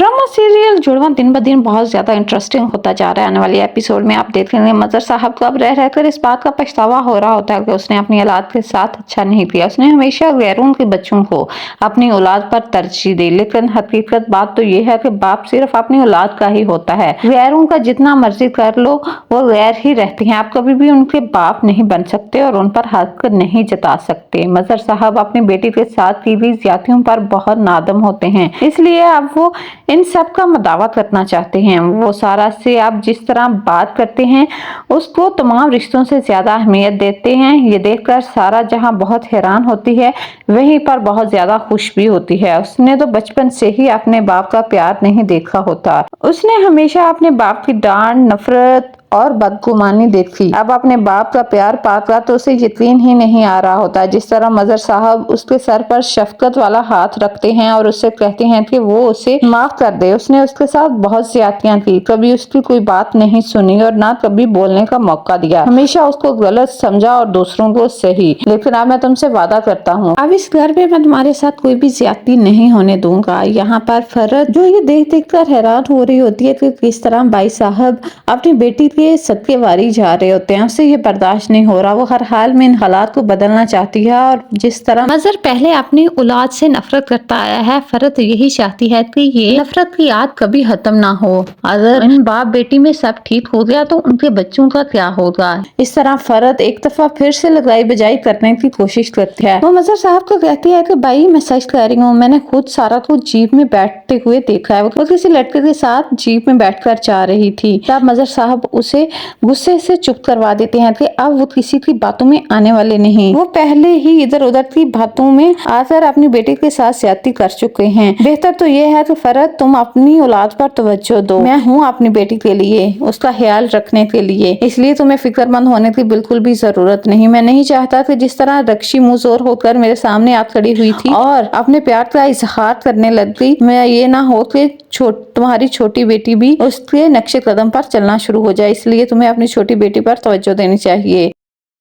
Drama serial जुड़वा दिन ब दिन बहुत ज्यादा इंटरेस्टिंग होता जा रहा है। आने वाले एपिसोड में आप देखेंगे मजर साहब को अब रह रहकर इस बात का पछतावा हो रहा होता है कि उसने अपनी औलाद के साथ अच्छा नहीं किया। उसने हमेशा गैरों के बच्चों को अपनी औलाद पर तरजीह दी, लेकिन हकीकत बात तो ये है कि बाप सिर्फ अपनी औलाद का ही होता है। गैरों का जितना मर्जी कर लो वो गैर ही रहती हैं। आप कभी भी उनके बाप नहीं बन सकते और उन पर हक नहीं जता सकते। मजर साहब अपनी बेटी के साथ की हुई ज्यादतियों पर बहुत नादम होते हैं, इसलिए अब वो इन सब का मदावा करना चाहते हैं। वो सारा से आप जिस तरह बात करते हैं उसको तमाम रिश्तों से ज्यादा अहमियत देते हैं। ये देखकर सारा जहां बहुत हैरान होती है, वहीं पर बहुत ज्यादा खुश भी होती है। उसने तो बचपन से ही अपने बाप का प्यार नहीं देखा होता। उसने हमेशा अपने बाप की डांट, नफरत और बदगुमानी देखी। अब अपने बाप का प्यार पाकर तो उसे यकीन ही नहीं आ रहा होता। जिस तरह मजर साहब उसके सर पर शफकत वाला हाथ रखते हैं और उससे कहते हैं कि वो उसे माफ कर दे। उसने उसके साथ बहुत ज्यादतियां की, कभी उसकी कोई बात नहीं सुनी और ना कभी बोलने का मौका दिया। हमेशा उसको गलत समझा और दूसरों को सही। लेकिन अब मैं तुमसे वादा करता हूँ, अब इस घर में मैं तुम्हारे साथ कोई भी ज्यादती नहीं होने दूंगा। यहाँ पर फरत जो ये देख देख कर हैरान हो रही होती है कि किस तरह भाई साहब अपनी बेटी के सदके वारी जा रहे होते हैं। उससे ये बर्दाश्त नहीं हो रहा। वो हर हाल में इन हालात को बदलना चाहती है और जिस तरह मजर पहले अपनी औलाद से नफरत करता आया है, फरत यही चाहती है कि ये नफरत की आग कभी खत्म ना हो। अगर इन बाप बेटी में सब ठीक हो गया तो उनके बच्चों का क्या होगा। इस तरह फरत एक दफा फिर से लगाई बजाई करने की कोशिश करती है। वो मजर साहब को कहती है कि भाई मैं सच कह रही हूँ, मैंने खुद सारा को जीप में बैठते हुए देखा है। वो किसी लड़के के साथ जीप में बैठकर जा रही थी। तब मजर साहब उसे गुस्से से चुप करवा देते हैं कि अब वो किसी की बातों में आने वाले नहीं। वो पहले ही इधर उधर की बातों में आकर अपनी बेटी के साथ ज्यादती कर चुके हैं। बेहतर तो ये है कि फरत तुम अपनी औलाद पर तवज्जो दो। मैं हूँ अपनी बेटी के लिए, उसका ख्याल रखने के लिए, इसलिए तुम्हें फिक्रमंद होने की बिल्कुल भी जरूरत नहीं। मैं नहीं चाहता कि जिस तरह रक्षी मुंहजोर होकर मेरे सामने आ खड़ी हुई थी और अपने प्यार का इजहार करने लग गई, मैं ये ना हो कि तुम्हारी छोटी बेटी भी उसके नक्शे कदम पर चलना शुरू हो जाए। इसलिए तुम्हें अपनी छोटी बेटी पर तवज्जो देनी चाहिए।